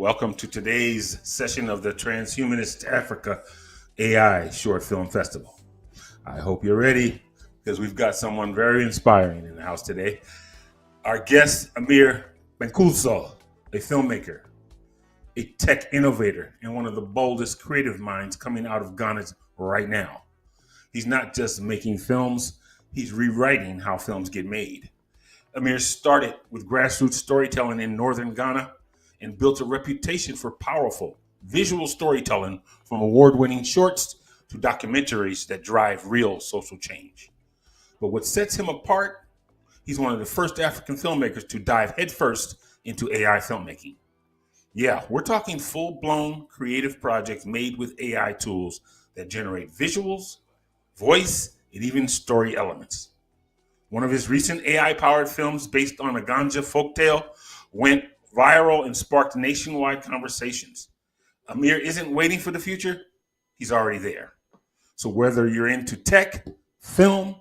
Welcome to today's session of the Transhumanist Africa AI Short Film Festival. I hope you're ready because we've got someone very inspiring in the house today. Our guest, Amir Gbankulso, a filmmaker, a tech innovator, and one of the boldest creative minds coming out of Ghana right now. He's not just making films, he's rewriting how films get made. Amir started with grassroots storytelling in northern Ghana and built a reputation for powerful visual storytelling, from award-winning shorts to documentaries that drive real social change. But what sets him apart, he's one of the first African filmmakers to dive headfirst into AI filmmaking. Yeah, we're talking full-blown creative projects made with AI tools that generate visuals, voice, and even story elements. One of his recent AI-powered films based on a ganja folktale went viral and sparked nationwide conversations. Amir isn't waiting for the future, he's already there. So whether you're into tech, film,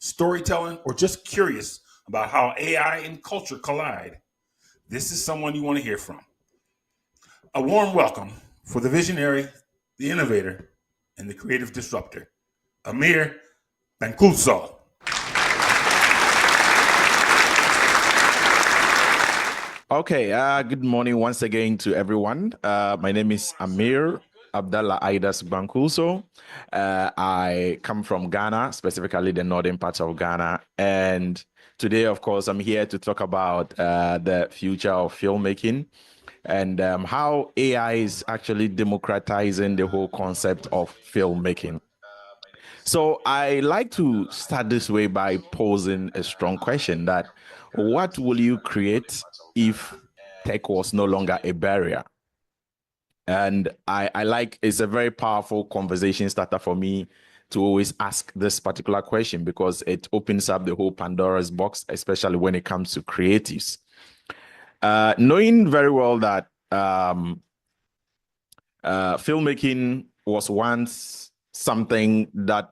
storytelling, or just curious about how AI and culture collide, this is someone you want to hear from. A warm welcome for the visionary, the innovator, and the creative disruptor, Amir Gbankulso. Okay, good morning once again to everyone. My name is Amir Abdallah Aidas Gbankulso. I come from Ghana, specifically the northern parts of Ghana. And today, of course, I'm here to talk about the future of filmmaking and how AI is actually democratizing the whole concept of filmmaking. So I like to start this way by posing a strong question that what will you create if tech was no longer a barrier? And I like, it's a very powerful conversation starter for me to always ask this particular question because it opens up the whole Pandora's box, especially when it comes to creatives. Knowing very well that filmmaking was once something that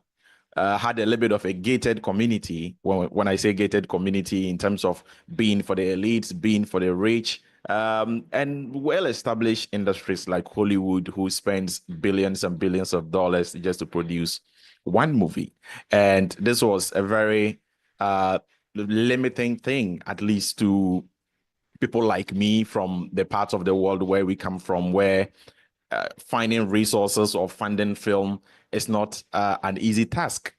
had a little bit of a gated community. When I say gated community, in terms of being for the elites, being for the rich, and well-established industries like Hollywood, who spends billions and billions of dollars just to produce one movie. And this was a very limiting thing, at least to people like me from the parts of the world where we come from, where finding resources or funding film is not an easy task.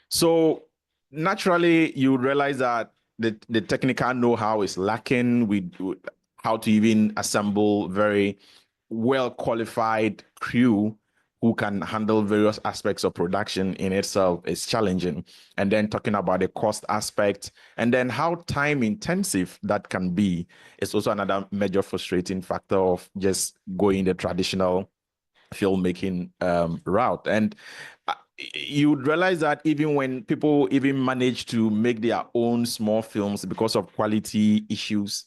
So naturally, you realize that the technical know-how is lacking with how to even assemble very well-qualified crew who can handle various aspects of production in itself is challenging. And then talking about the cost aspect and then how time intensive that can be is also another major frustrating factor of just going the traditional filmmaking route. And you realize that even when people even manage to make their own small films because of quality issues,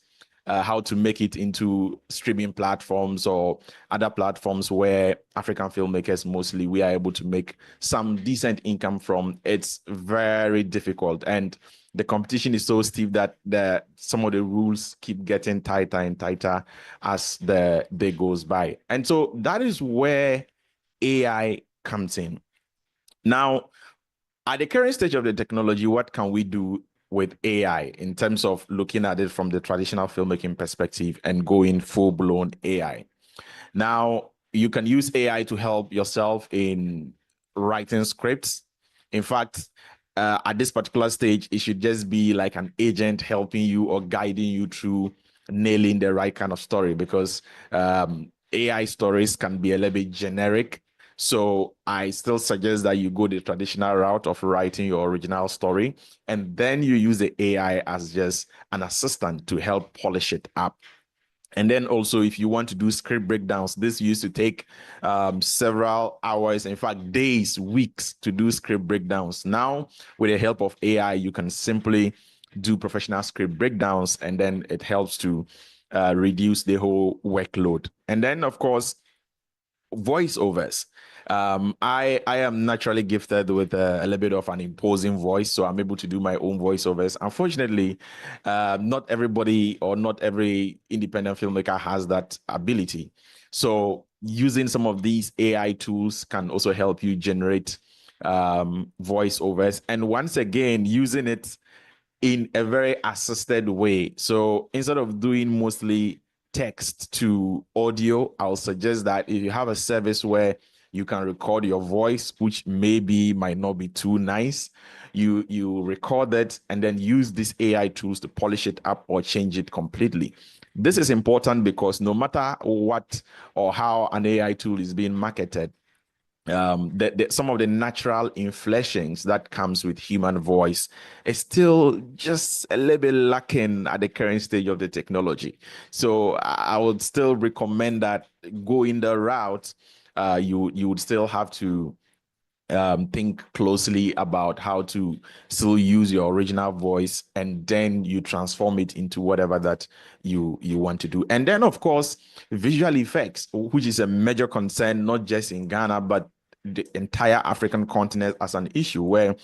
how to make it into streaming platforms or other platforms where African filmmakers mostly we are able to make some decent income from, it's very difficult. And the competition is so steep that some of the rules keep getting tighter and tighter as the day goes by. And so that is where AI comes in. Now, at the current stage of the technology, what can we do with AI in terms of looking at it from the traditional filmmaking perspective and going full-blown AI? Now, you can use AI to help yourself in writing scripts. In fact, at this particular stage, it should just be like an agent helping you or guiding you through nailing the right kind of story, because AI stories can be a little bit generic. So I still suggest that you go the traditional route of writing your original story, and then you use the AI as just an assistant to help polish it up. And then also, if you want to do script breakdowns, this used to take several hours, in fact, days, weeks to do script breakdowns. Now, with the help of AI, you can simply do professional script breakdowns, and then it helps to reduce the whole workload. And then, of course, voiceovers. I am naturally gifted with a little bit of an imposing voice, so I'm able to do my own voiceovers. Unfortunately, not everybody or not every independent filmmaker has that ability. So using some of these AI tools can also help you generate voiceovers. And once again, using it in a very assisted way. So instead of doing mostly text to audio, I'll suggest that if you have a service where you can record your voice, which maybe might not be too nice, you record it and then use these AI tools to polish it up or change it completely. This is important because no matter what or how an AI tool is being marketed, some of the natural inflections that comes with human voice is still just a little bit lacking at the current stage of the technology. So I would still recommend that going the route, you would still have to think closely about how to still use your original voice, and then you transform it into whatever that you want to do. And then, of course, visual effects, which is a major concern, not just in Ghana, but the entire African continent as an issue where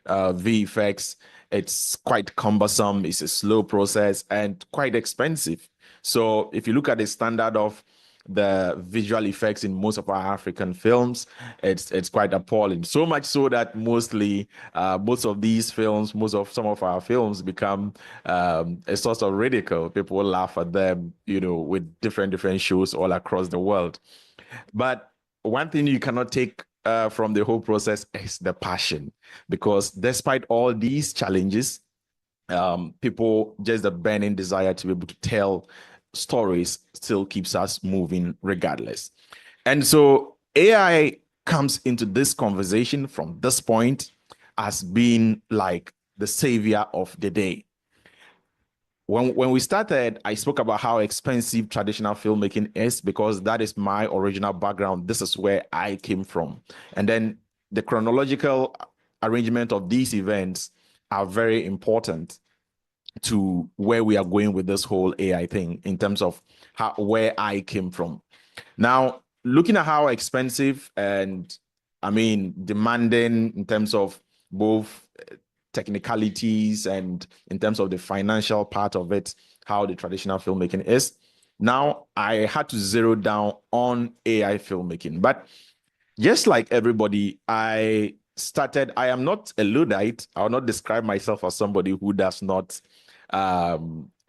VFX, it's quite cumbersome, it's a slow process and quite expensive. So if you look at the standard of the visual effects in most of our African films, it's quite appalling. So much so that most of these films, most of some of our films become a source of ridicule. People laugh at them, with different shows all across the world. But one thing you cannot take from the whole process is the passion, because despite all these challenges, people, just the burning desire to be able to tell stories still keeps us moving regardless. And so AI comes into this conversation from this point as being like the savior of the day. When we started, I spoke about how expensive traditional filmmaking is, because that is my original background. This is where I came from. And then the chronological arrangement of these events are very important to where we are going with this whole AI thing in terms of where I came from. Now, looking at how expensive and demanding in terms of both technicalities and in terms of the financial part of it, how the traditional filmmaking is. Now, I had to zero down on AI filmmaking. But just like everybody, I am not a Luddite. I will not describe myself as somebody who does not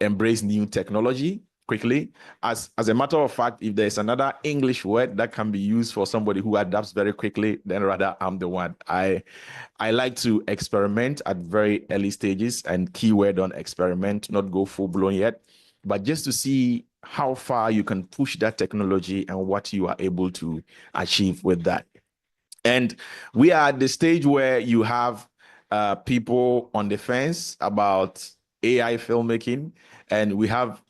embrace new technology quickly. As a matter of fact, if there's another English word that can be used for somebody who adapts very quickly, then rather I'm the one. I like to experiment at very early stages, and keyword on experiment, not go full blown yet, but just to see how far you can push that technology and what you are able to achieve with that. And we are at the stage where you have people on the fence about AI filmmaking, and we have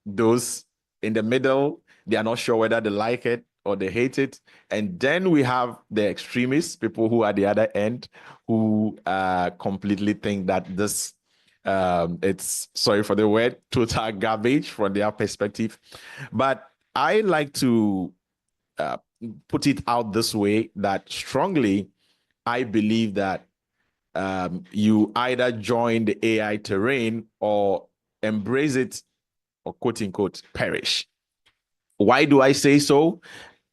those in the middle. They are not sure whether they like it or they hate it. And then we have the extremists, people who are at the other end, who completely think that this it's, sorry for the word, total garbage from their perspective. But I like to put it out this way, that strongly I believe that you either join the AI terrain or embrace it, or quote unquote perish. Why do I say so?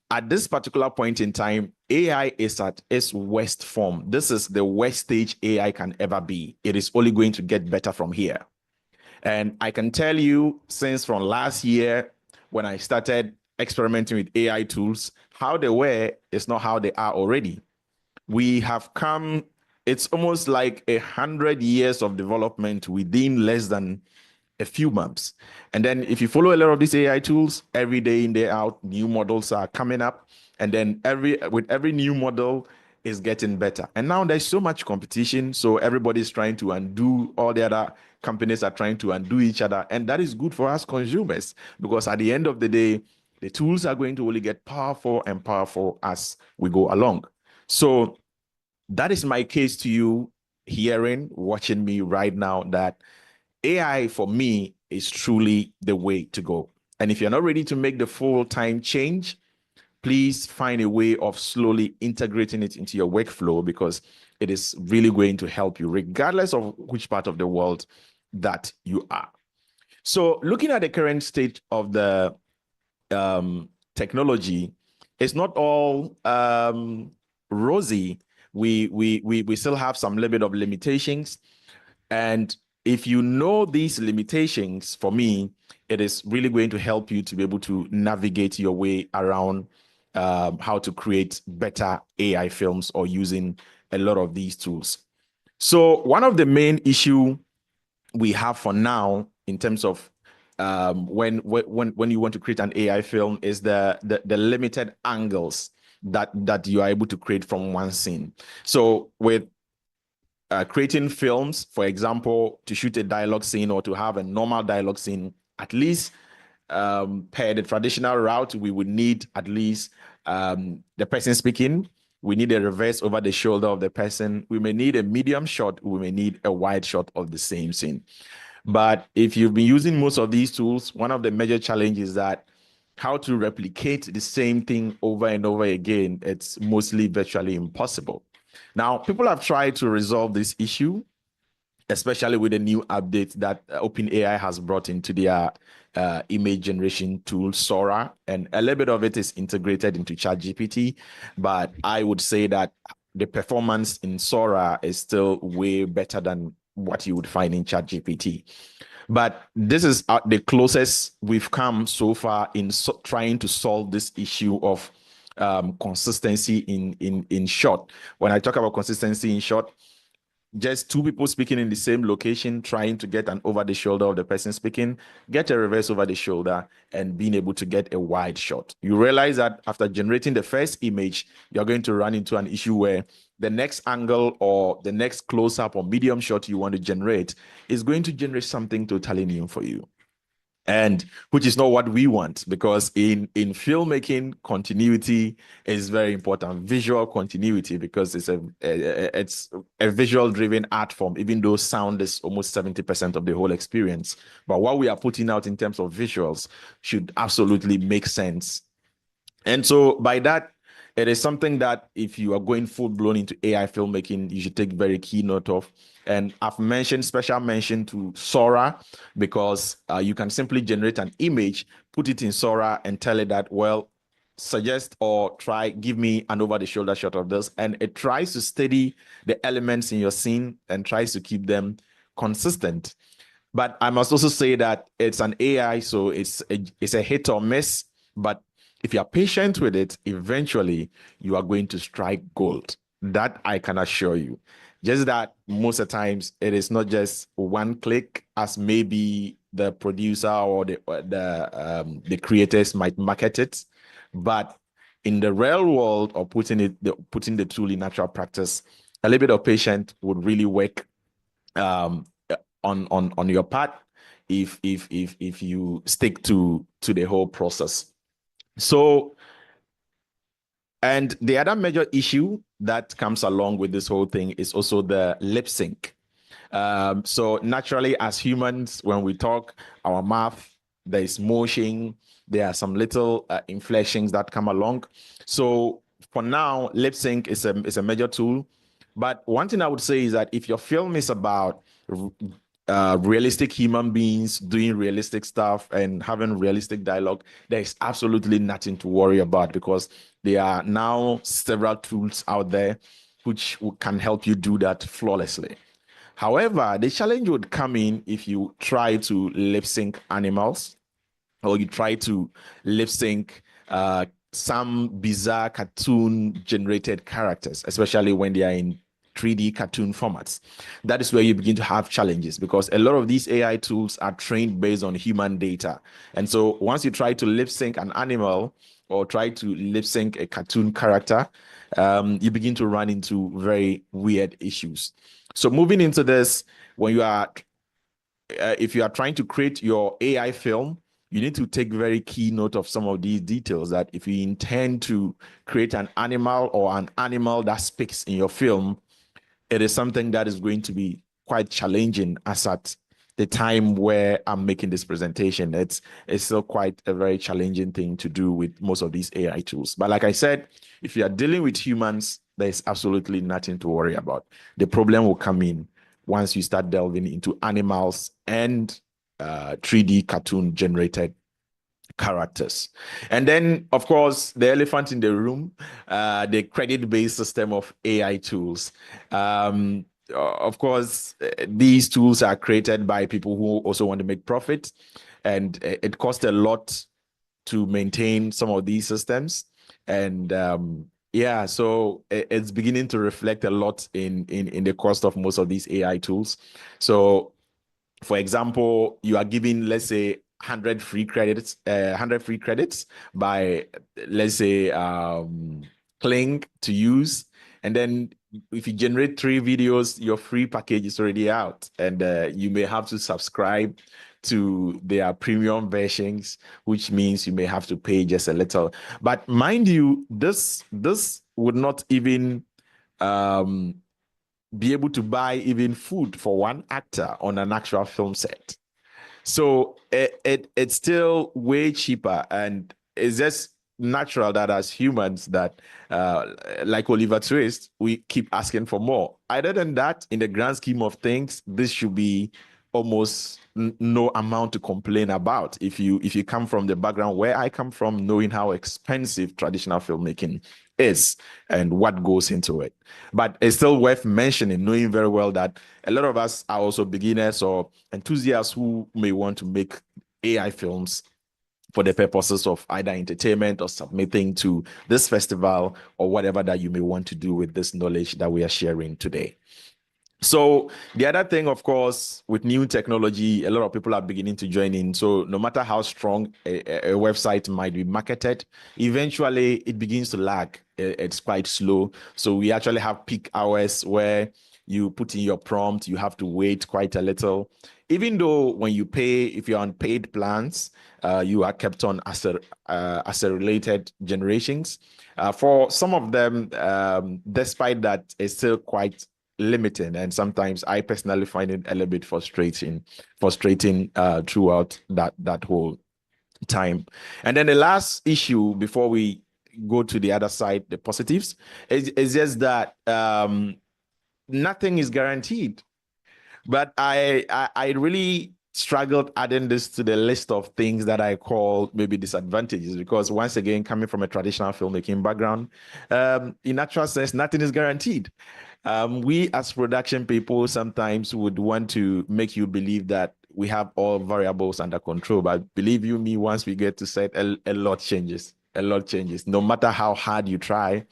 At this particular point in time, AI is at its worst form. This is the worst stage AI can ever be. It is only going to get better from here. And I can tell you, since from last year, when I started experimenting with AI tools, how they were is not how they are already. We have come, it's almost like 100 years of development within less than a few months. And then if you follow a lot of these AI tools, every day in, day out, new models are coming up. And then with every new model is getting better. And now there's so much competition. So everybody's trying to undo, all the other companies are trying to undo each other. And that is good for us consumers, because at the end of the day, the tools are going to only get powerful and powerful as we go along. So that is my case to you, watching me right now, that AI for me is truly the way to go. And if you're not ready to make the full-time change, please find a way of slowly integrating it into your workflow, because it is really going to help you regardless of which part of the world that you are. So looking at the current state of the technology, it's not all rosy. We still have some little bit of limitations. And if you know these limitations, for me, it is really going to help you to be able to navigate your way around how to create better AI films or using a lot of these tools. So one of the main issue we have for now in terms of when you want to create an AI film is the limited angles that you are able to create from one scene. So with creating films, for example, to shoot a dialogue scene or to have a normal dialogue scene, at least per the traditional route, we would need at least the person speaking. We need a reverse over the shoulder of the person. We may need a medium shot. We may need a wide shot of the same scene. But if you've been using most of these tools, one of the major challenges is that how to replicate the same thing over and over again, it's mostly virtually impossible. Now, people have tried to resolve this issue, especially with the new update that OpenAI has brought into their image generation tool, Sora. And a little bit of it is integrated into ChatGPT. But I would say that the performance in Sora is still way better than what you would find in ChatGPT. But this is the closest we've come so far in trying to solve this issue of consistency in shot. When I talk about consistency in shot, just two people speaking in the same location, trying to get an over the shoulder of the person speaking, get a reverse over the shoulder, and being able to get a wide shot. You realize that after generating the first image, you're going to run into an issue where the next angle or the next close-up or medium shot you want to generate is going to generate something totally new for you. And which is not what we want, because in filmmaking, continuity is very important. Visual continuity, because it's a visual driven art form, even though sound is almost 70% of the whole experience. But what we are putting out in terms of visuals should absolutely make sense. And so by that, it is something that if you are going full blown into AI filmmaking, you should take very key note of. And I've mentioned special mention to Sora, because you can simply generate an image, put it in Sora, and tell it that, well, suggest or try, give me an over the shoulder shot of this. And it tries to study the elements in your scene and tries to keep them consistent. But I must also say that it's an AI, so it's a hit or miss. But if you are patient with it, eventually you are going to strike gold. That I can assure you. Just that most of the times it is not just one click, as maybe the producer or the creators might market it, but in the real world, or putting the tool in actual practice, a little bit of patience would really work on your part if you stick to the whole process. So, and the other major issue that comes along with this whole thing is also the lip sync. So naturally, as humans, when we talk, our mouth, there is motion, there are some little inflections that come along. So for now, lip sync is a major tool. But one thing I would say is that if your film is about realistic human beings doing realistic stuff and having realistic dialogue, there is absolutely nothing to worry about, because there are now several tools out there which can help you do that flawlessly. However, the challenge would come in if you try to lip sync animals, or you try to lip sync some bizarre cartoon generated characters, especially when they are in 3D cartoon formats. That is where you begin to have challenges, because a lot of these AI tools are trained based on human data. And so once you try to lip sync an animal or try to lip sync a cartoon character, you begin to run into very weird issues. So moving into this, when you are, if you are trying to create your AI film, you need to take very key note of some of these details, that if you intend to create an animal or an animal that speaks in your film, it is something that is going to be quite challenging as at the time where I'm making this presentation, it's still quite a very challenging thing to do with most of these AI tools. But like I said, if you are dealing with humans, there's absolutely nothing to worry about. The problem will come in once you start delving into animals and 3D cartoon generated characters. And then, of course, the elephant in the room, the credit-based system of AI tools. Of course, these tools are created by people who also want to make profit, and it costs a lot to maintain some of these systems. And yeah, so it's beginning to reflect a lot in the cost of most of these AI tools. So for example, you are given, let's say, 100 free credits, 100 free credits by, let's say, Kling to use. And then if you generate 3 videos, your free package is already out. And you may have to subscribe to their premium versions, which means you may have to pay just a little. But mind you, this would not even be able to buy even food for one actor on an actual film set. So it's still way cheaper, and it's just natural that as humans that like Oliver Twist, we keep asking for more. Other than that, in the grand scheme of things, this should be almost no amount to complain about if you come from the background where I come from, knowing how expensive traditional filmmaking is and what goes into it. But it's still worth mentioning, knowing very well that a lot of us are also beginners or enthusiasts who may want to make AI films for the purposes of either entertainment or submitting to this festival or whatever that you may want to do with this knowledge that we are sharing today. So the other thing, of course, with new technology, a lot of people are beginning to join in. So no matter how strong a website might be marketed, eventually it begins to lag. It's quite slow. So we actually have peak hours where you put in your prompt, you have to wait quite a little. Even though when you pay, if you're on paid plans, you are kept on accelerated generations. For some of them, despite that, it's still quite limiting, and sometimes I personally find it a little bit frustrating throughout that whole time. And then the last issue before we go to the other side, the positives, is just that nothing is guaranteed. But I really struggled adding this to the list of things that I call maybe disadvantages, because once again, coming from a traditional filmmaking background, in natural sense, nothing is guaranteed. We as production people sometimes would want to make you believe that we have all variables under control. But believe you me, once we get to set, a lot changes. A lot changes. No matter how hard you try.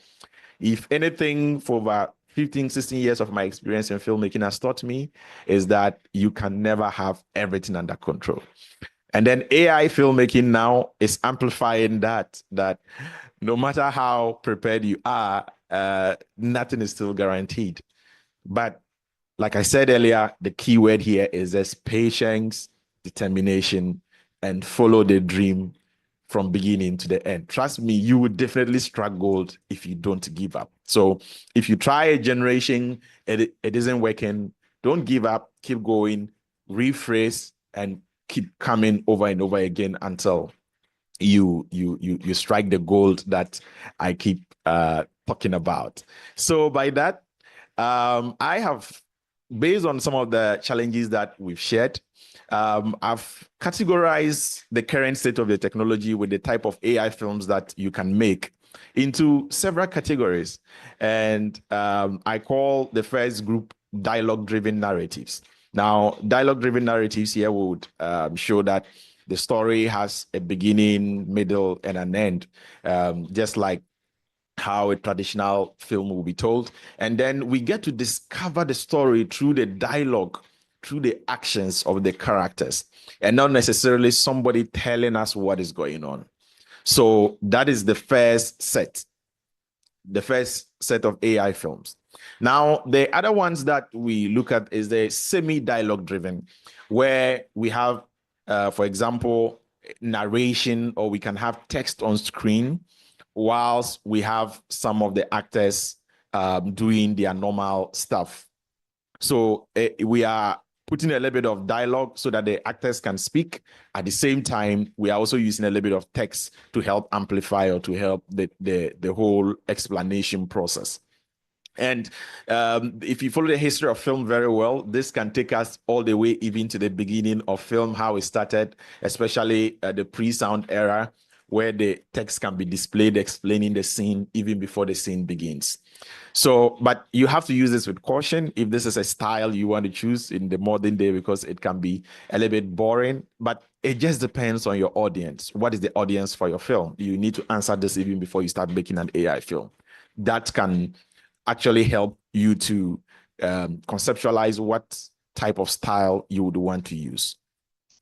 If anything, for about 15, 16 years of my experience in filmmaking has taught me is that you can never have everything under control. And then AI filmmaking now is amplifying that no matter how prepared you are, nothing is still guaranteed. But like I said earlier, the key word here is just patience, determination, and follow the dream from beginning to the end. Trust me, you would definitely strike gold if you don't give up. So if you try a generation, it isn't working, don't give up, keep going, rephrase, and keep coming over and over again until you strike the gold that I keep talking about. So by that, I have, based on some of the challenges that we've shared, I've categorized the current state of the technology with the type of AI films that you can make into several categories. And I call the first group dialogue-driven narratives. Now, dialogue-driven narratives here would show that the story has a beginning, middle, and an end, just like how a traditional film will be told. And then we get to discover the story through the dialogue, through the actions of the characters, and not necessarily somebody telling us what is going on. So that is the first set of AI films. Now, the other ones that we look at is the semi-dialogue driven, where we have, for example, narration, or we can have text on screen, whilst we have some of the actors doing their normal stuff. So we are putting a little bit of dialogue so that the actors can speak. At the same time, we are also using a little bit of text to help amplify or to help the whole explanation process. And if you follow the history of film very well, this can take us all the way even to the beginning of film, how it started, especially the pre-sound era, where the text can be displayed explaining the scene even before the scene begins. So, but you have to use this with caution if this is a style you want to choose in the modern day, because it can be a little bit boring, but it just depends on your audience. What is the audience for your film? You need to answer this even before you start making an AI film. That can actually help you to conceptualize what type of style you would want to use.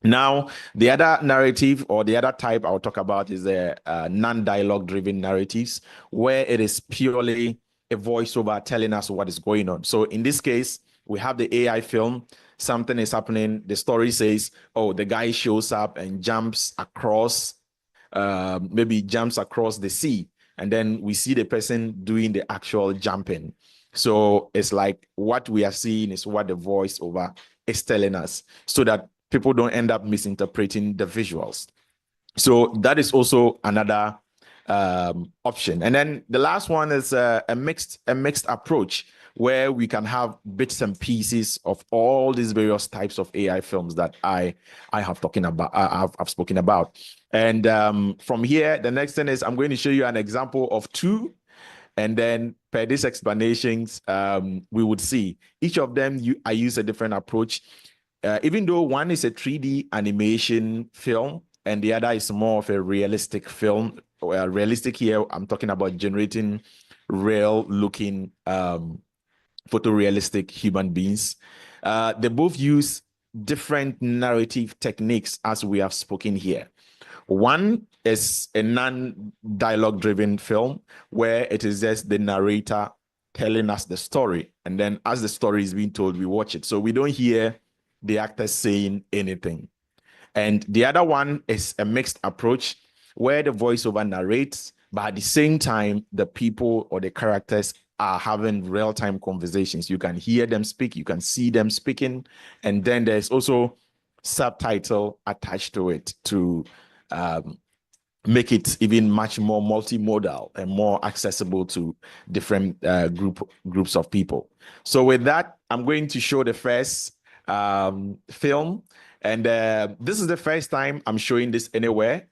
Now, the other narrative or the other type I'll talk about is the non-dialogue driven narratives, where it is purely a voiceover telling us what is going on. So in this case, we have the AI film, something is happening. The story says, oh, the guy shows up and jumps across, maybe jumps across the sea. And then we see the person doing the actual jumping. So it's like what we are seeing is what the voiceover is telling us, so that people don't end up misinterpreting the visuals. So that is also another option. And then the last one is a mixed approach, where we can have bits and pieces of all these various types of AI films that I have talking about. I've spoken about. And from here, the next thing is I'm going to show you an example of two. And then per these explanations, we would see each of them. I use a different approach. Even though one is a 3D animation film and the other is more of a realistic film. Realistic here, I'm talking about generating real-looking photorealistic human beings. They both use different narrative techniques, as we have spoken here. One is a non-dialogue driven film, where it is just the narrator telling us the story. And then as the story is being told, we watch it. So we don't hear the actors saying anything. And the other one is a mixed approach, where the voiceover narrates, but at the same time, the people or the characters are having real-time conversations. You can hear them speak, you can see them speaking, and then there's also subtitle attached to it to make it even much more multimodal and more accessible to different groups of people. So with that, I'm going to show the first film. And this is the first time I'm showing this anywhere.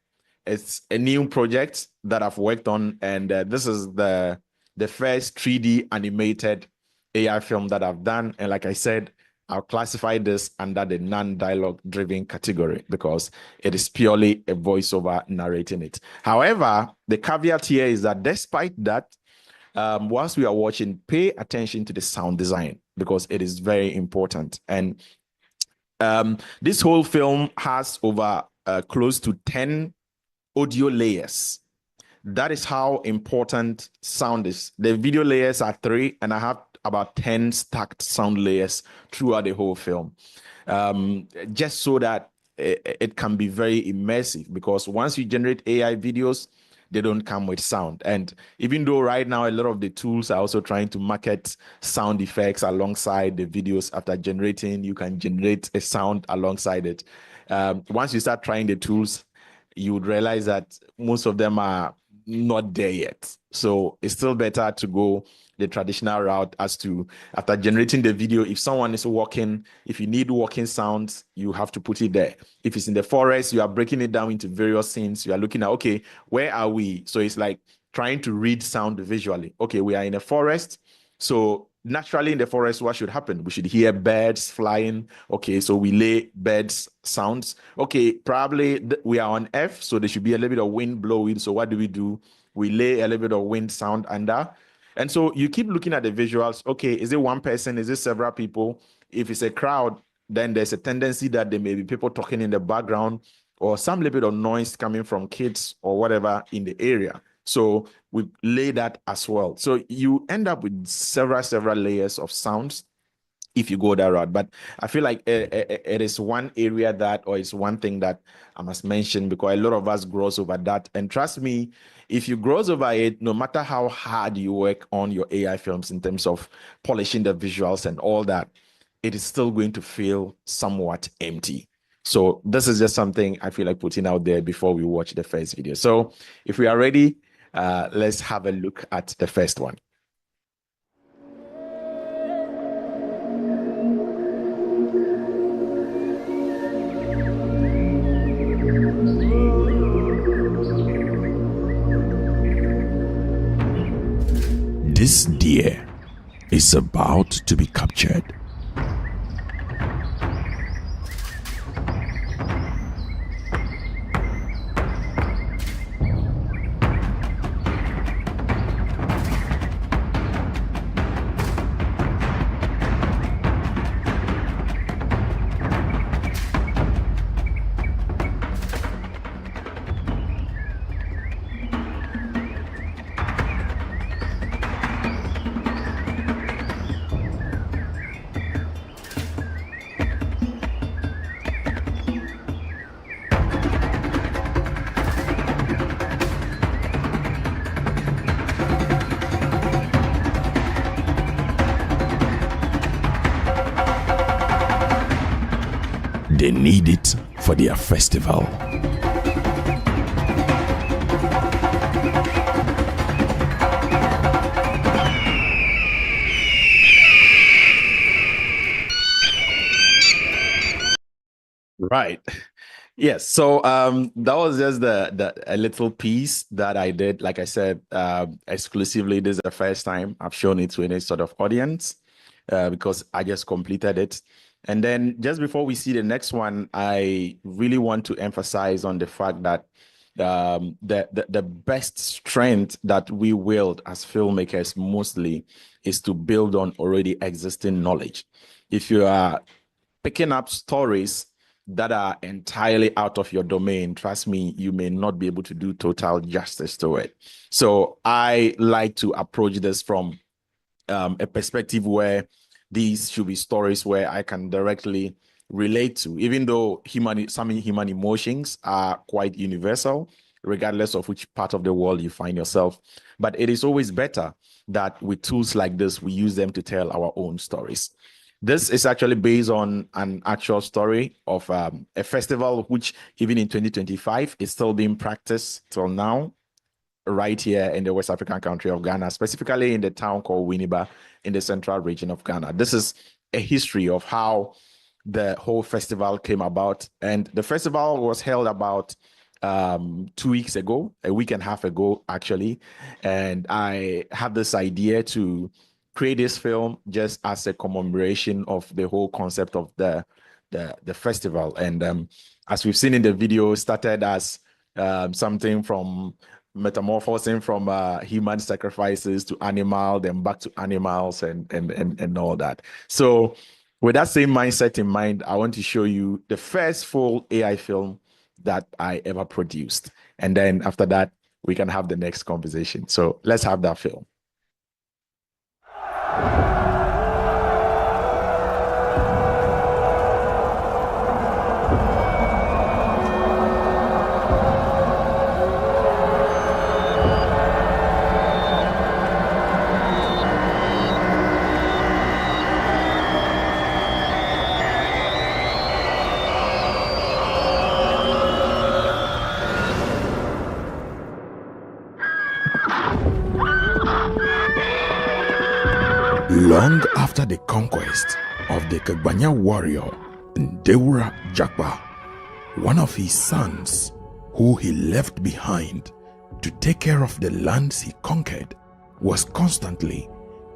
It's a new project that I've worked on. And this is the first 3D animated AI film that I've done. And like I said, I'll classify this under the non-dialogue driven category because it is purely a voiceover narrating it. However, the caveat here is that despite that, whilst we are watching, pay attention to the sound design because it is very important. And this whole film has over close to 10 audio layers. That is how important sound is. The video layers are 3, and I have about 10 stacked sound layers throughout the whole film, just so that it can be very immersive, because once you generate AI videos, they don't come with sound. And even though right now a lot of the tools are also trying to market sound effects alongside the videos after generating, you can generate a sound alongside it. Once you start trying the tools, you would realize that most of them are not there yet. So it's still better to go the traditional route as to, after generating the video, if someone is walking, if you need walking sounds, you have to put it there. If it's in the forest, you are breaking it down into various scenes. You are looking at, okay, where are we? So it's like trying to read sound visually. Okay, we are in a forest. So naturally in the forest, what should happen? We should hear birds flying. Okay, so we lay birds sounds. Okay, probably we are on F, so there should be a little bit of wind blowing. So what do? We lay a little bit of wind sound under. And so you keep looking at the visuals. Okay, is it one person? Is it several people? If it's a crowd, then there's a tendency that there may be people talking in the background or some little bit of noise coming from kids or whatever in the area. So we lay that as well. So you end up with several layers of sounds if you go that route. But I feel like it is one area that, or it's one thing that I must mention, because a lot of us grows over that. And trust me, if you grows over it, no matter how hard you work on your AI films in terms of polishing the visuals and all that, it is still going to feel somewhat empty. So this is just something I feel like putting out there before we watch the first video. So if we are ready, let's have a look at the first one. This deer is about to be captured. They need it for their festival. Right. Yes. So that was just the a little piece that I did. Like I said, exclusively. This is the first time I've shown it to any sort of audience because I just completed it. And then just before we see the next one, I really want to emphasize on the fact that the best strength that we wield as filmmakers mostly is to build on already existing knowledge. If you are picking up stories that are entirely out of your domain, trust me, you may not be able to do total justice to it. So I like to approach this from a perspective where these should be stories where I can directly relate to, even though some human emotions are quite universal, regardless of which part of the world you find yourself. But it is always better that with tools like this, we use them to tell our own stories. This is actually based on an actual story of a festival, which even in 2025 is still being practiced till now, right here in the West African country of Ghana, specifically in the town called Winneba in the central region of Ghana. This is a history of how the whole festival came about. And the festival was held about 2 weeks ago, a week and a half ago, actually. And I have this idea to create this film just as a commemoration of the whole concept of the festival. And as we've seen in the video, started as something from metamorphosing from human sacrifices to animal, then back to animals and all that. So with that same mindset in mind, I want to show you the first full AI film that I ever produced. And then after that, we can have the next conversation. So let's have that film. Long after the conquest of the Kagbanya warrior Ndewura Jakpa, one of his sons, who he left behind to take care of the lands he conquered, was constantly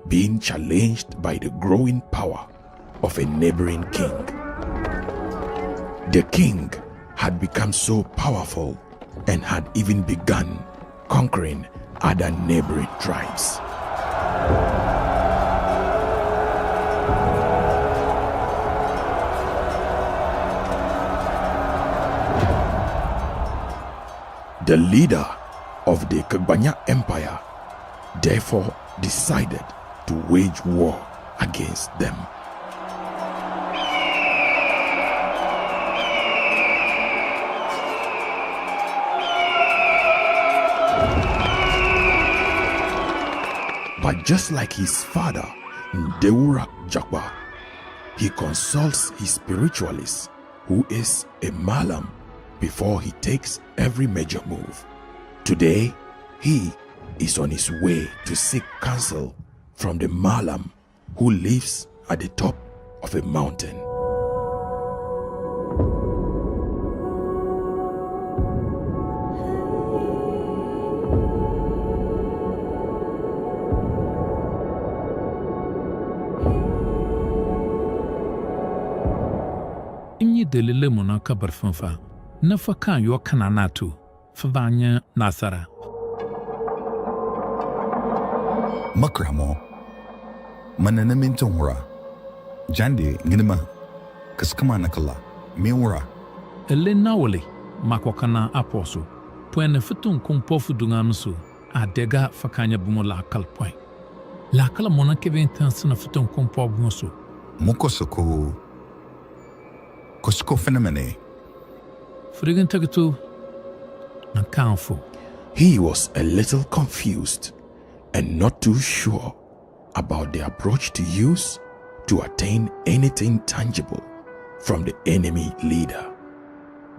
being challenged by the growing power of a neighboring king. The king had become so powerful and had even begun conquering other neighboring tribes. The leader of the Kagbanya Empire therefore decided to wage war against them. But just like his father, Ndewura Jakpa, he consults his spiritualist, who is a Malam, before he takes every major move. Today, he is on his way to seek counsel from the Malam who lives at the top of a mountain. Inyi delile muna kabar funfa, nafa kan yo kananatu, fabanya nasara. Makramo manana mintongra jande nginima kaskama nakala miwra Ele nawali, makwakana aposo, puene futun kung pofu dunganusu, adega fakanya bumo la akal point. La akala mona kevin tansina futun kung po bumosu. mukosoko kosko fenomene Frigan tagatu, na kanfu. He was a little confused and not too sure about the approach to use to attain anything tangible from the enemy leader.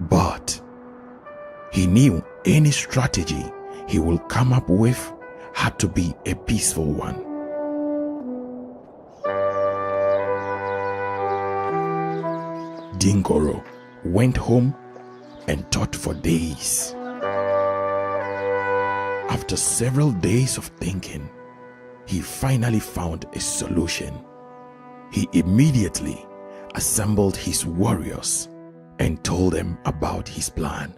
But he knew any strategy he will come up with had to be a peaceful one. Dingoro went home and thought for days. After several days of thinking, he finally found a solution. He immediately assembled his warriors and told them about his plan.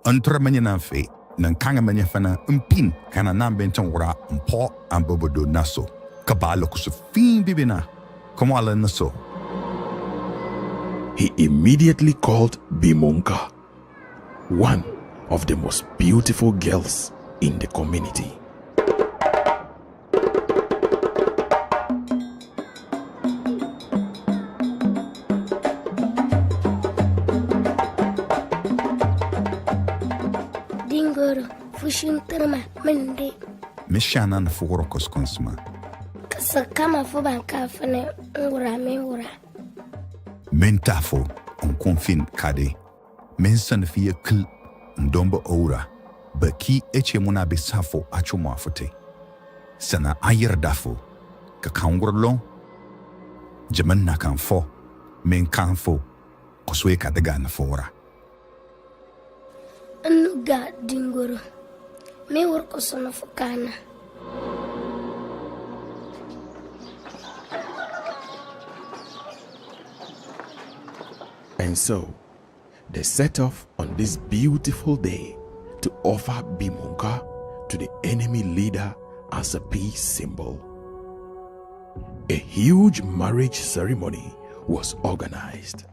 antra manyana fe nan kanga manyafana mpin kana nambe tongra mpo ambobodo naso kabalo kusufin bibina komala naso. He immediately called Bimonka, one of the most beautiful girls in the community. Dingoro, fushin terma mende. Mishana na fugoro koskonsma Kasa kama fuban kafane ngura mewura. mentafo on konfin kade mensan fiye kl ndombo ora baki eche muna bisafo achumo afote sana ayer dafo ka kangurlo jaman na kanfo men kanfo koswe kadaga na fora Anuga dingoro. Mewur kosono fukana. And so, they set off on this beautiful day to offer Bimonka to the enemy leader as a peace symbol. A huge marriage ceremony was organized.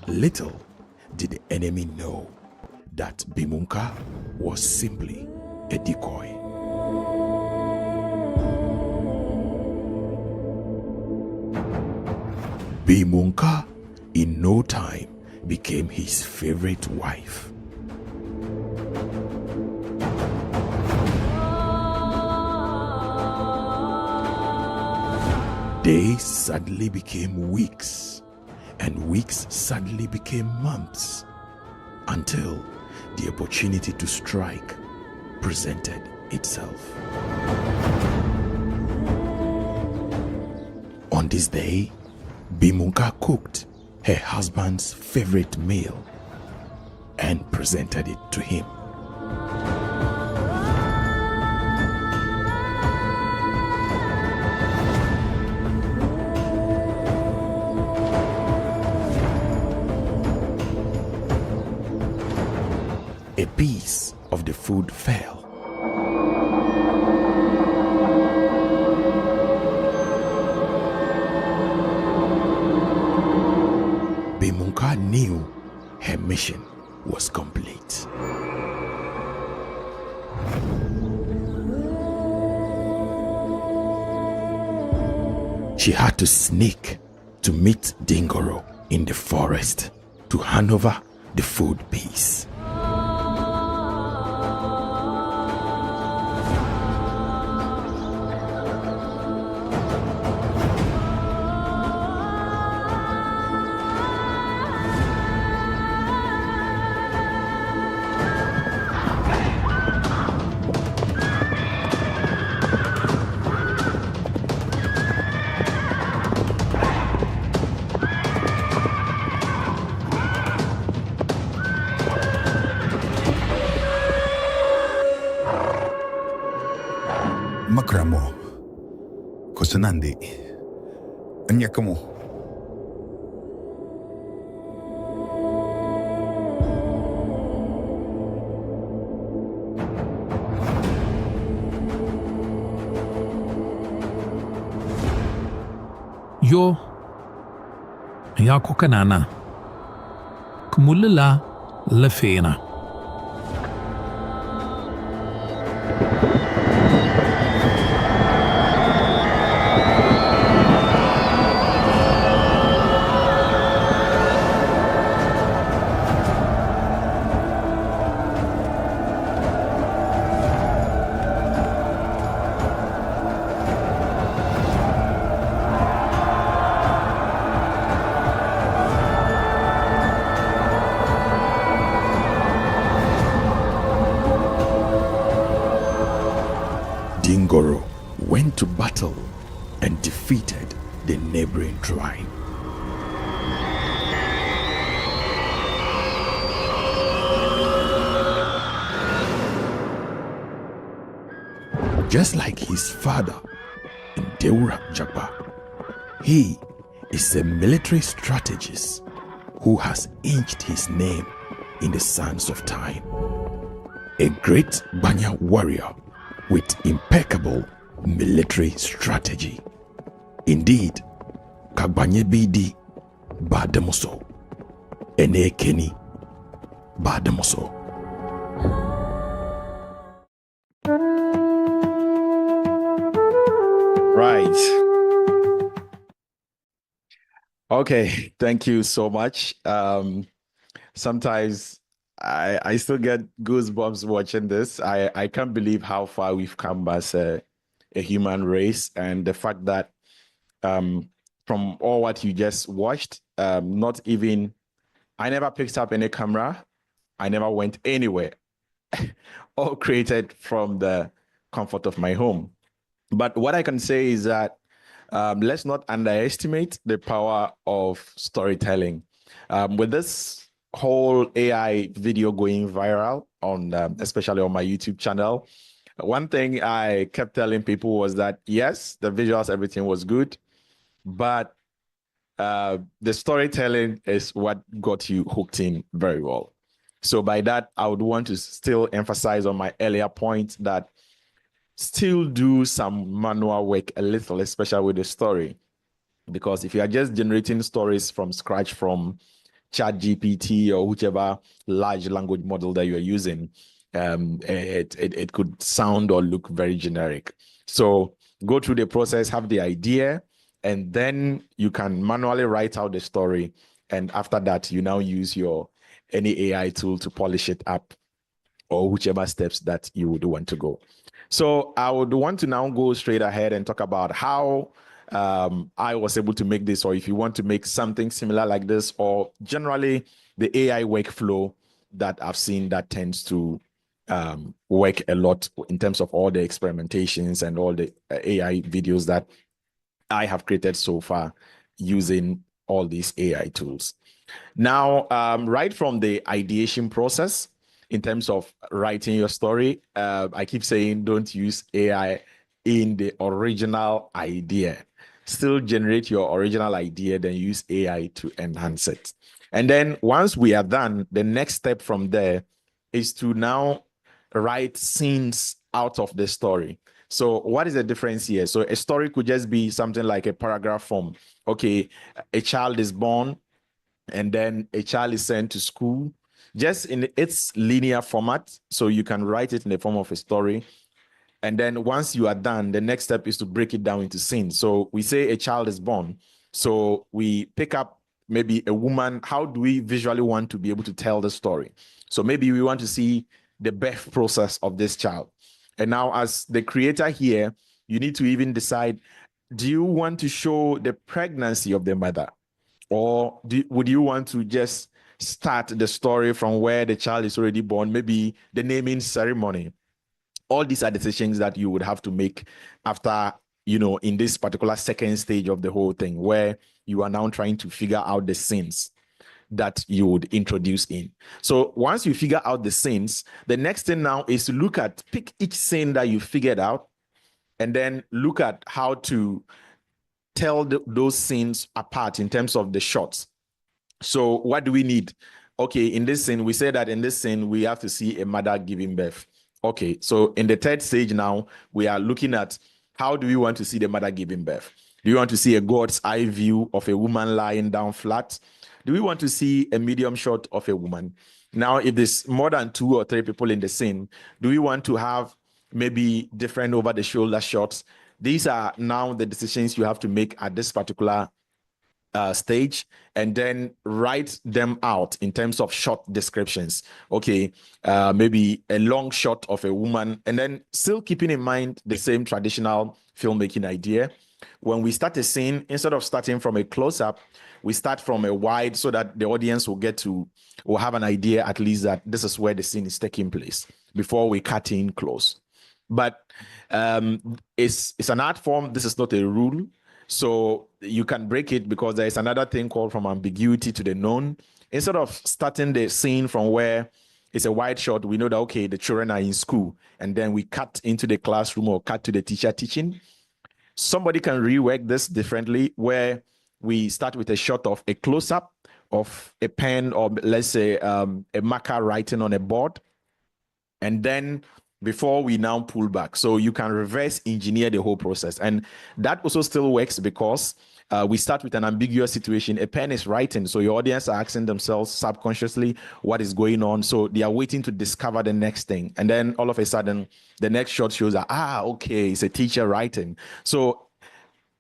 Little did the enemy know that Bimonka was simply a decoy. Bimonka in no time became his favorite wife. Days suddenly became weeks, and weeks suddenly became months, until the opportunity to strike presented itself. On this day, Bimonka cooked her husband's favorite meal and presented it to him. A piece of the food fell. Bimonka knew her mission was complete. She had to sneak to meet Dingoro in the forest to hand over the food piece. Makramo. Kosanandi. Anyakamo. Yo ya kokanana kumulila lefena. Dingoro went to battle and defeated the neighboring tribe. Just like his father, Deura Japa, he is a military strategist who has inked his name in the sands of time. A great Banya warrior with impeccable military strategy. Indeed, Kagbanye Bidi Bademoso, Ene Keni Bademoso. Right. Okay, thank you so much. Sometimes I still get goosebumps watching this. I can't believe how far we've come as a human race, and the fact that from all what you just watched, not even, I never picked up any camera. I never went anywhere. All created from the comfort of my home. But what I can say is that let's not underestimate the power of storytelling. With this whole AI video going viral on, especially on my YouTube channel, one thing I kept telling people was that, yes, the visuals, everything was good, but the storytelling is what got you hooked in very well. So by that, I would want to still emphasize on my earlier point that still do some manual work a little, especially with the story. Because if you are just generating stories from scratch from ChatGPT or whichever large language model that you are using, it could sound or look very generic. So go through the process, have the idea, and then you can manually write out the story. And after that, you now use your any AI tool to polish it up, or whichever steps that you would want to go. So I would want to now go straight ahead and talk about how I was able to make this, or if you want to make something similar like this, or generally the AI workflow that I've seen that tends to work a lot in terms of all the experimentations and all the AI videos that I have created so far using all these AI tools. Now, right from the ideation process, in terms of writing your story, I keep saying don't use AI in the original idea. Still generate your original idea, then use AI to enhance it. And then once we are done, the next step from there is to now write scenes out of the story. So what is the difference here? So a story could just be something like a paragraph form. Okay, a child is born, and then a child is sent to school, just in its linear format. So you can write it in the form of a story. And then once you are done, the next step is to break it down into scenes. So we say a child is born. So we pick up maybe a woman, how do we visually want to be able to tell the story? So maybe we want to see the birth process of this child. And now as the creator here, you need to even decide, do you want to show the pregnancy of the mother? Or would you want to just start the story from where the child is already born, maybe the naming ceremony? All these are decisions that you would have to make after, in this particular second stage of the whole thing, where you are now trying to figure out the scenes that you would introduce in. So once you figure out the scenes, the next thing now is to pick each scene that you figured out, and then look at how to tell those scenes apart in terms of the shots. So what do we need? Okay, in this scene, we say that in this scene, we have to see a mother giving birth. Okay, so in the third stage now, we are looking at how do we want to see the mother giving birth? Do you want to see a God's eye view of a woman lying down flat? Do we want to see a medium shot of a woman? Now, if there's more than 2 or 3 people in the scene, do we want to have maybe different over the shoulder shots? These are now the decisions you have to make at this particular stage, and then write them out in terms of short descriptions. Okay, maybe a long shot of a woman, and then still keeping in mind the same traditional filmmaking idea. When we start a scene, instead of starting from a close-up, we start from a wide so that the audience will have an idea at least that this is where the scene is taking place before we cut in close. But it's an art form. This is not a rule. So you can break it because there is another thing called from ambiguity to the known. Instead of starting the scene from where it's a wide shot, we know that, okay, the children are in school, and then we cut into the classroom or cut to the teacher teaching. Somebody can rework this differently, where we start with a shot of a close-up of a pen, or let's say a marker writing on a board, and then before we now pull back. So you can reverse engineer the whole process. And that also still works because we start with an ambiguous situation. A pen is writing, so your audience are asking themselves subconsciously what is going on. So they are waiting to discover the next thing. And then all of a sudden, the next shot shows that, okay, it's a teacher writing. So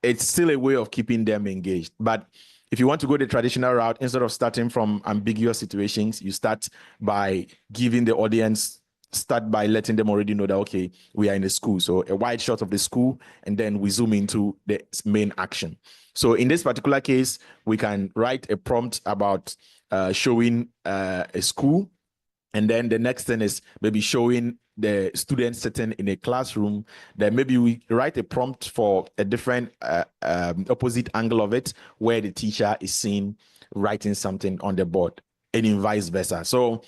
it's still a way of keeping them engaged. But if you want to go the traditional route, instead of starting from ambiguous situations, you start by giving the audience, start by letting them already know that, okay, we are in a school. So a wide shot of the school, and then we zoom into the main action. So in this particular case, we can write a prompt about showing a school. And then the next thing is maybe showing the students sitting in a classroom. Then maybe we write a prompt for a different opposite angle of it, where the teacher is seen writing something on the board, and in vice versa. So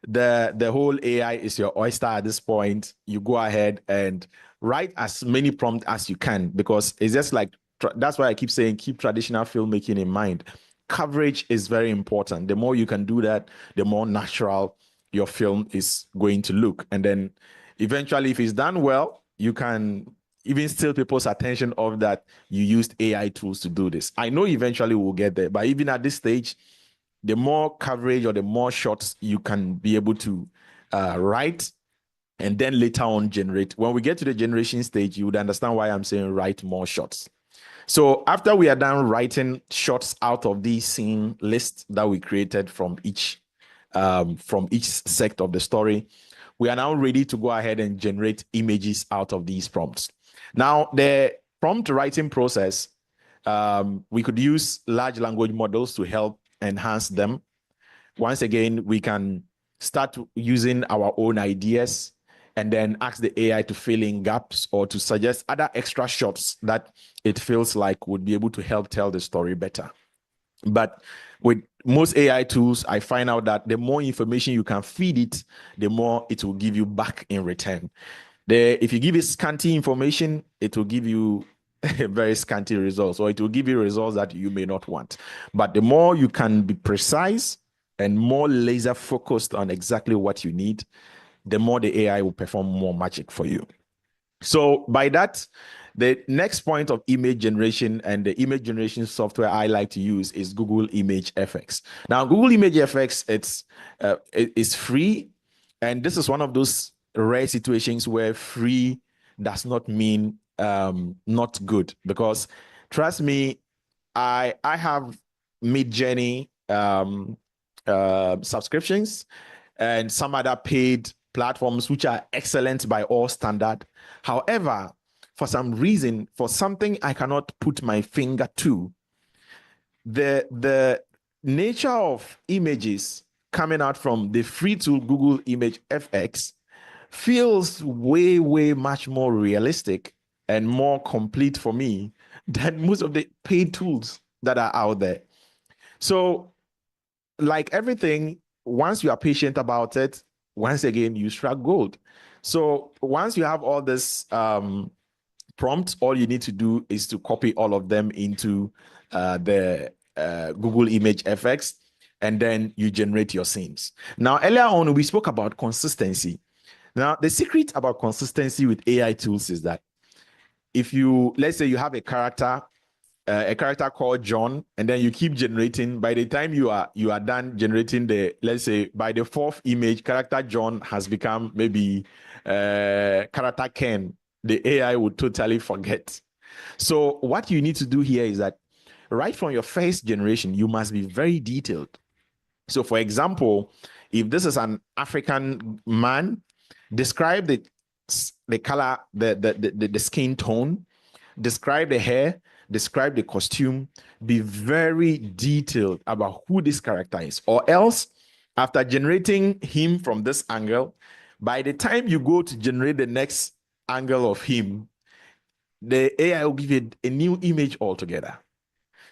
the whole AI is your oyster at this point. You go ahead and write as many prompts as you can, because it's just like, that's why I keep saying, keep traditional filmmaking in mind. Coverage is very important. The more you can do that, the more natural your film is going to look. And then eventually, if it's done well, you can even steal people's attention of that you used AI tools to do this. I know eventually we'll get there, but even at this stage, the more coverage or the more shots you can be able to write, and then later on generate. When we get to the generation stage, you would understand why I'm saying write more shots. So after we are done writing shots out of these scene lists that we created from each sect of the story, we are now ready to go ahead and generate images out of these prompts. Now, the prompt writing process, we could use large language models to help enhance them. Once again, we can start using our own ideas and then ask the AI to fill in gaps or to suggest other extra shots that it feels like would be able to help tell the story better. But with most AI tools, I find out that the more information you can feed it, the more it will give you back in return. If you give it scanty information, it will give you very scanty results, or it will give you results that you may not want. But the more you can be precise and more laser focused on exactly what you need, the more the AI will perform more magic for you. So by that, the next point of image generation and the image generation software I like to use is Google Image FX. Now, Google Image FX, it's free, and this is one of those rare situations where free does not mean not good, because trust me, I have Mid-Journey subscriptions and some other paid platforms which are excellent by all standard. However, for some reason, for something I cannot put my finger to, the nature of images coming out from the free tool Google Image FX feels way much more realistic and more complete for me than most of the paid tools that are out there. So, like everything, once you are patient about it, once again, you strike gold. So once you have all this prompts, all you need to do is to copy all of them into the Google Image FX, and then you generate your scenes. Now, earlier on, we spoke about consistency. Now, the secret about consistency with AI tools is that if you, let's say you have a character called John, and then you keep generating, by the time you are done generating the, let's say by the fourth image, character John has become maybe character Ken, the AI would totally forget. So what you need to do here is that right from your first generation, you must be very detailed. So for example, if this is an African man, describe the color, the skin tone, describe the hair, describe the costume, be very detailed about who this character is. Or else, after generating him from this angle, by the time you go to generate the next angle of him, the AI will give you a new image altogether.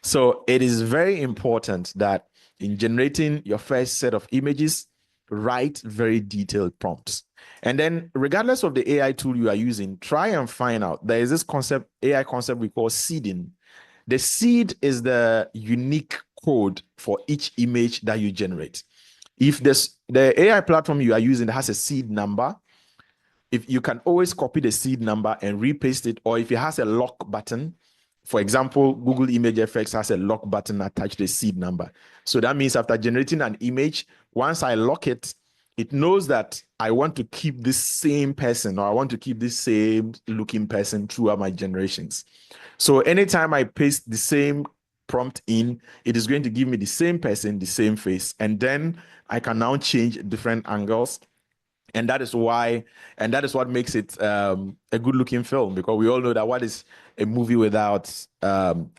So it is very important that in generating your first set of images, write very detailed prompts. And then regardless of the AI tool you are using, try and find out. There is this concept, AI concept we call seeding. The seed is the unique code for each image that you generate. If the AI platform you are using has a seed number, if you can always copy the seed number and repaste it, or if it has a lock button, for example, Google Image FX has a lock button attached to the seed number. So that means after generating an image, once I lock it, it knows that I want to keep this same person, or I want to keep this same looking person throughout my generations. So anytime I paste the same prompt in, it is going to give me the same person, the same face, and then I can now change different angles. And that is why, and that is what makes it a good looking film, because we all know that what is a movie without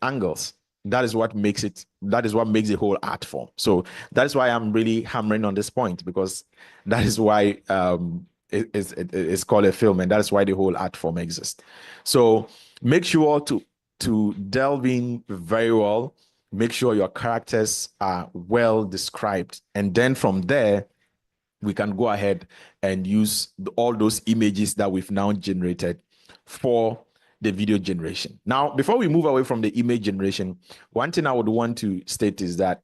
angles? That is what makes it, that is what makes the whole art form. So that is why I'm really hammering on this point, because that is why it's called a film, and that is why the whole art form exists. So make sure to delve in very well, make sure your characters are well described, and then from there, we can go ahead and use all those images that we've now generated for the video generation. Now, before we move away from the image generation, one thing I would want to state is that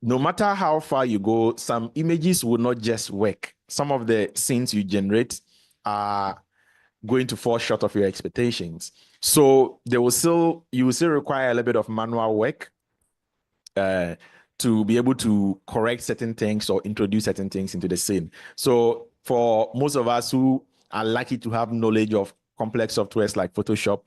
no matter how far you go, some images will not just work. Some of the scenes you generate are going to fall short of your expectations. So you will still require a little bit of manual work to be able to correct certain things or introduce certain things into the scene. So for most of us who are lucky to have knowledge of complex softwares like Photoshop,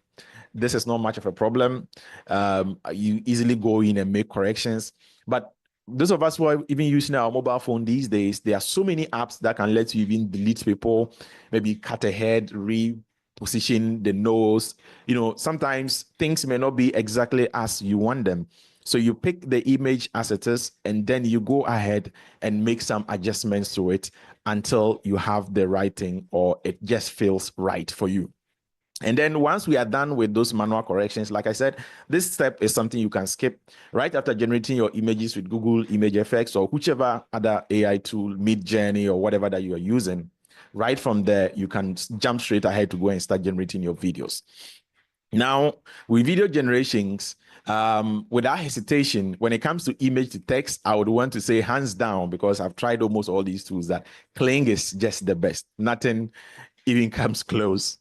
this is not much of a problem. You easily go in and make corrections. But those of us who are even using our mobile phone these days, there are so many apps that can let you even delete people, maybe cut a head, reposition the nose. You know, sometimes things may not be exactly as you want them. So you pick the image as it is, and then you go ahead and make some adjustments to it until you have the right thing, or it just feels right for you. And then once we are done with those manual corrections, like I said, this step is something you can skip right after generating your images with Google Image FX or whichever other AI tool, Mid-Journey or whatever that you are using. Right from there, you can jump straight ahead to go and start generating your videos. Now, with video generations, without hesitation, when it comes to image to text, I would want to say hands down, because I've tried almost all these tools, that Kling is just the best. Nothing even comes close.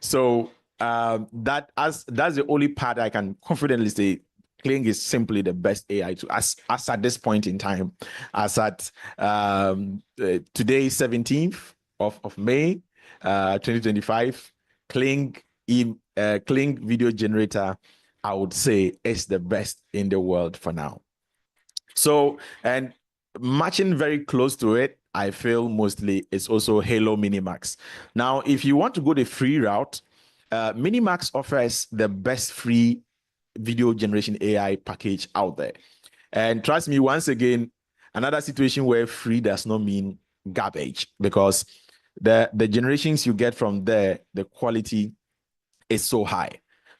So that's the only part I can confidently say Kling is simply the best AI tool as at this point in time. As at today, 17th of May, 2025, Kling Video Generator I would say is the best in the world for now. So, and matching very close to it, I feel mostly it's also Halo Minimax. Now, if you want to go the free route, Minimax offers the best free video generation AI package out there. And trust me, once again, another situation where free does not mean garbage, because the generations you get from there, the quality is so high.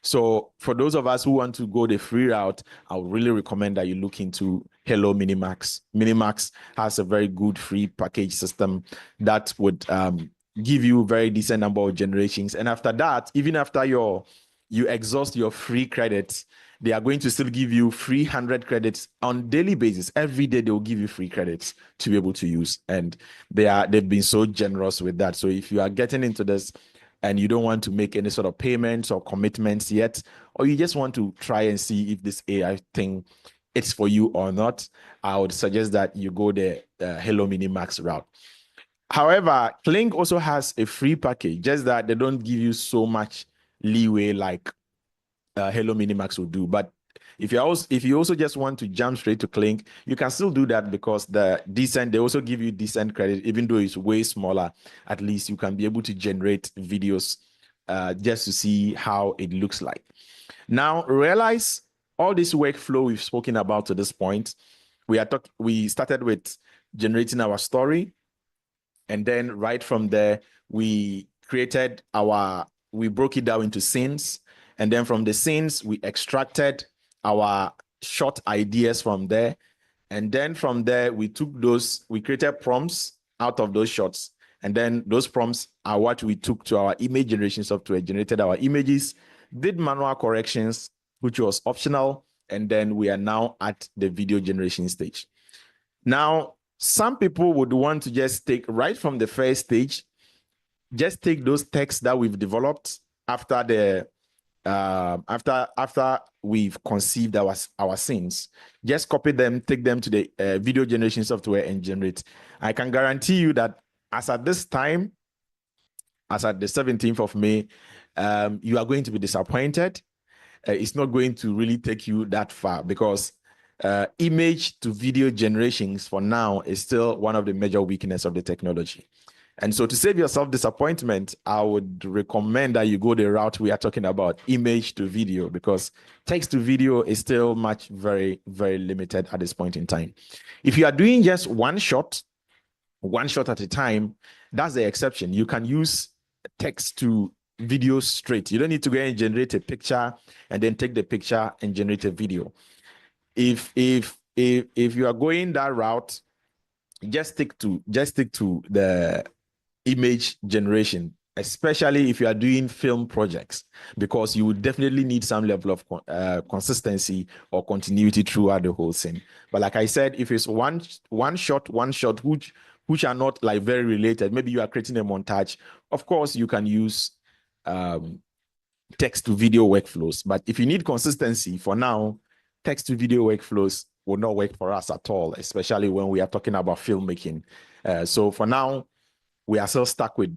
So for those of us who want to go the free route, I would really recommend that you look into Hello Minimax. Minimax has a very good free package system that would give you very decent number of generations. And after that, even after you exhaust your free credits, they are going to still give you free 100 credits on daily basis. Every day they will give you free credits to be able to use, and they've been so generous with that. So if you are getting into this and you don't want to make any sort of payments or commitments yet, or you just want to try and see if this AI thing it's for you or not, I would suggest that you go the Hello Minimax route. However, Clink also has a free package, just that they don't give you so much leeway like Hello Minimax will do. But if you also just want to jump straight to Clink, you can still do that, because they also give you decent credit, even though it's way smaller. At least you can be able to generate videos just to see how it looks like. Now, realize all this workflow we've spoken about to this point. We started with generating our story, and then right from there, we broke it down into scenes. And then from the scenes, we extracted our short ideas from there. And then from there, we created prompts out of those shots. And then those prompts are what we took to our image generation software, generated our images, did manual corrections, which was optional. And then we are now at the video generation stage. Now, some people would want to just take right from the first stage, just take those texts that we've developed after we've conceived our scenes, just copy them, take them to the video generation software and generate. I can guarantee you that as at this time, as at the 17th of May, you are going to be disappointed. It's not going to really take you that far, because image to video generations for now is still one of the major weaknesses of the technology. And so to save yourself disappointment, I would recommend that you go the route we are talking about, image to video, because text to video is still very, very limited at this point in time. If you are doing just one shot at a time, that's the exception. You can use text to video straight. You don't need to go and generate a picture and then take the picture and generate a video. If you are going that route, just stick to the image generation, especially if you are doing film projects, because you would definitely need some level of consistency or continuity throughout the whole scene. But like I said, if it's one shot which are not like very related, maybe you are creating a montage, of course you can use text to video workflows. But if you need consistency, for now, text to video workflows will not work for us at all, especially when we are talking about filmmaking. So for now, we are still stuck with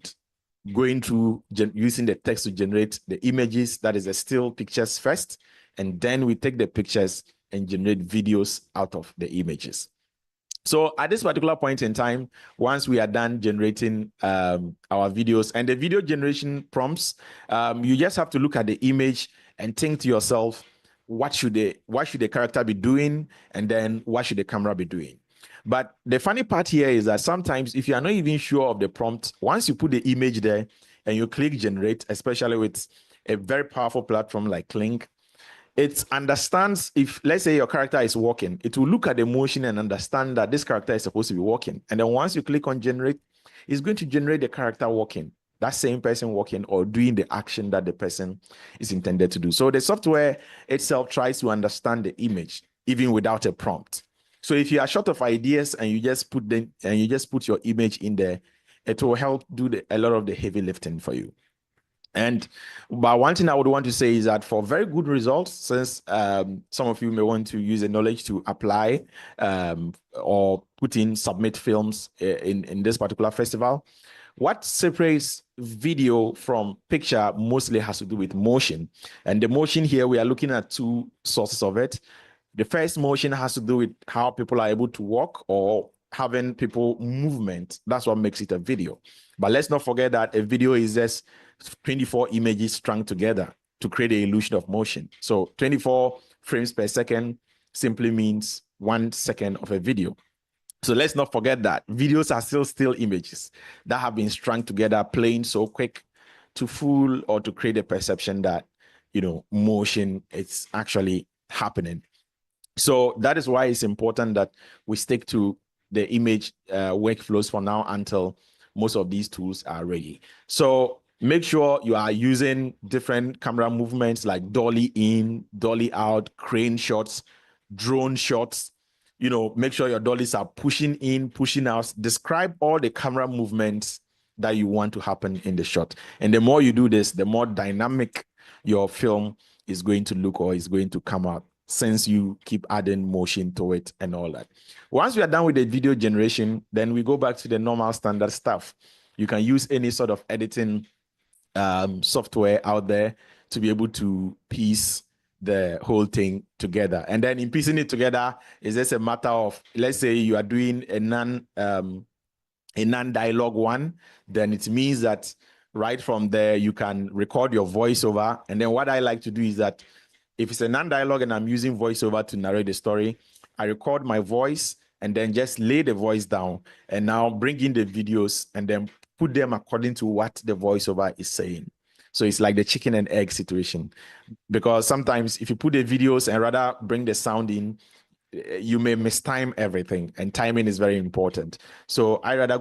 going through using the text to generate the images, that is the still pictures first, and then we take the pictures and generate videos out of the images. So at this particular point in time, once we are done generating our videos and the video generation prompts, you just have to look at the image and think to yourself, what should the character be doing, and then what should the camera be doing? But the funny part here is that sometimes if you are not even sure of the prompt, once you put the image there and you click generate, especially with a very powerful platform like Clink, it understands, if let's say your character is walking, it will look at the motion and understand that this character is supposed to be walking. And then once you click on generate, it's going to generate the character walking, that same person walking or doing the action that the person is intended to do. So the software itself tries to understand the image even without a prompt. So if you are short of ideas and you just put your image in there, it will help do a lot of the heavy lifting for you. But one thing I would want to say is that for very good results, since some of you may want to use the knowledge to apply or submit films in this particular festival, What separates video from picture mostly has to do with motion. And the motion here, we are looking at two sources of it. The first motion has to do with how people are able to walk or having people movement. That's what makes it a video. But let's not forget that a video is just 24 images strung together to create the illusion of motion. So 24 frames per second simply means 1 second of a video. So let's not forget that videos are still images that have been strung together, playing so quick to fool or to create a perception that, motion is actually happening. So that is why it's important that we stick to the image workflows for now until most of these tools are ready. So make sure you are using different camera movements like dolly in, dolly out, crane shots, drone shots. Make sure your dollies are pushing in, pushing out. Describe all the camera movements that you want to happen in the shot. And the more you do this, the more dynamic your film is going to look or is going to come out, since you keep adding motion to it and all that. Once we are done with the video generation, then we go back to the normal standard stuff. You can use any sort of editing software out there to be able to piece the whole thing together. And then in piecing it together, it's just a matter of, let's say you are doing a non-dialogue one, then it means that right from there, you can record your voiceover. And then what I like to do is that if it's a non-dialogue and I'm using voiceover to narrate the story, I record my voice and then just lay the voice down and now bring in the videos and then put them according to what the voiceover is saying. So it's like the chicken and egg situation, because sometimes if you put the videos and rather bring the sound in, you may mistime everything, and timing is very important. So I rather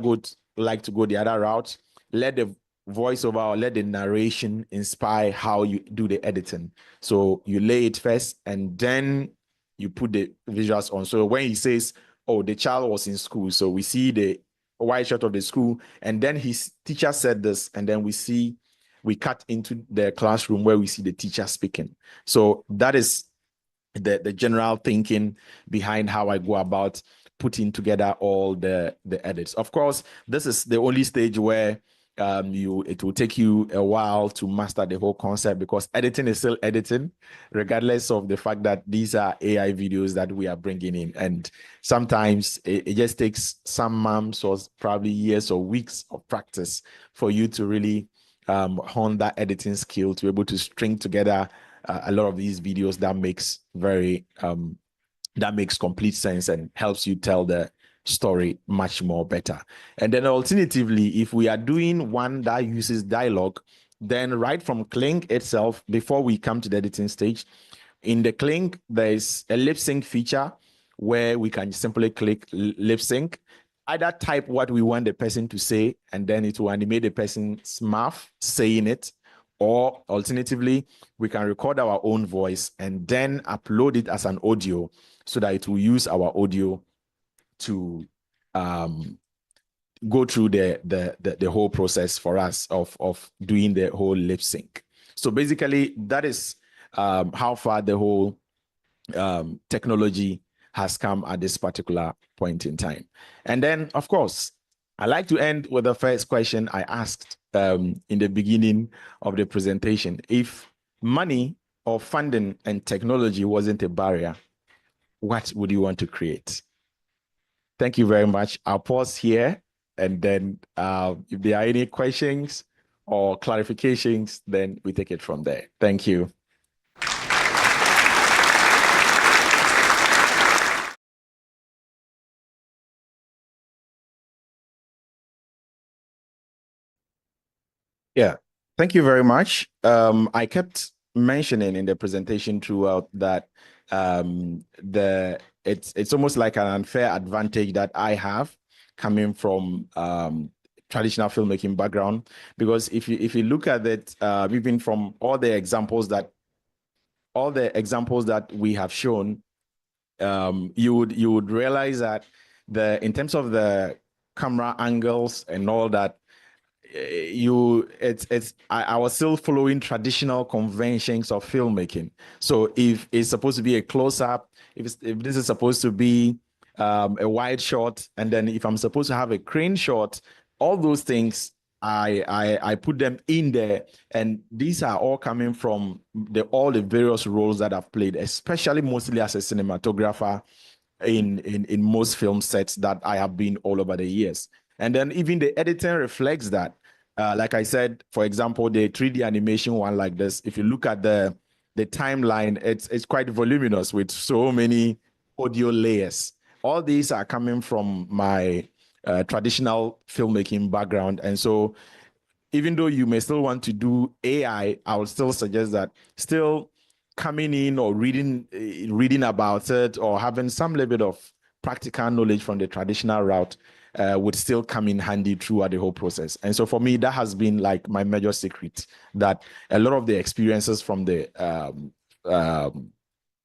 like to go the other route, let the voiceover or let the narration inspire how you do the editing. So you lay it first and then you put the visuals on. So when he says, oh, the child was in school, so we see the wide shot of the school, and then his teacher said this, and then we cut into the classroom where we see the teacher speaking. So that is the general thinking behind how I go about putting together all the edits. Of course, this is the only stage where it will take you a while to master the whole concept, because editing is still editing, regardless of the fact that these are AI videos that we are bringing in. And sometimes it just takes some months or probably years or weeks of practice for you to really hone that editing skill to be able to string together a lot of these videos that makes complete sense and helps you tell the story much more better. And then alternatively, if we are doing one that uses dialogue, then right from Kling itself, before we come to the editing stage, in the Kling, there's a lip sync feature where we can simply click lip sync, either type what we want the person to say, and then it will animate the person's mouth saying it, or alternatively, we can record our own voice and then upload it as an audio so that it will use our audio to go through the whole process for us of doing the whole lip sync. So basically, that is how far the whole technology has come at this particular point in time. And then, of course, I like to end with the first question I asked in the beginning of the presentation. If money or funding and technology wasn't a barrier, what would you want to create? Thank you very much. I'll pause here, and then if there are any questions or clarifications, then we take it from there. Thank you. Yeah, thank you very much. I kept mentioning in the presentation throughout that it's almost like an unfair advantage that I have coming from traditional filmmaking background, because if you look at it, even from all the examples that we have shown, you would realize that in terms of the camera angles and all that, I was still following traditional conventions of filmmaking. So if it's supposed to be a close-up, if this is supposed to be a wide shot, and then if I'm supposed to have a crane shot, all those things I put them in there, and these are all coming from all the various roles that I've played, especially mostly as a cinematographer in most film sets that I have been all over the years. And then even the editing reflects that. Like I said, for example, the 3D animation one like this, if you look at the timeline, it's quite voluminous with so many audio layers. All these are coming from my traditional filmmaking background. And so even though you may still want to do AI, I would still suggest that still coming in or reading about it or having some little bit of practical knowledge from the traditional route would still come in handy throughout the whole process. And so for me, that has been like my major secret, that a lot of the experiences from the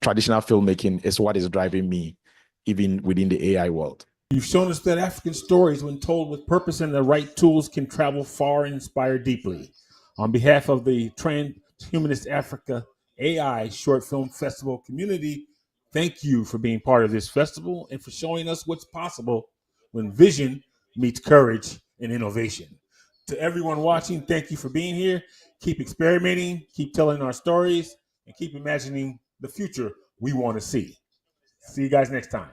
traditional filmmaking is what is driving me even within the AI world. You've shown us that African stories, when told with purpose and the right tools, can travel far and inspire deeply. On behalf of the Transhumanist Africa AI Short Film Festival community, thank you for being part of this festival and for showing us what's possible when vision meets courage and innovation. To everyone watching, thank you for being here. Keep experimenting, keep telling our stories, and keep imagining the future we want to see. See you guys next time.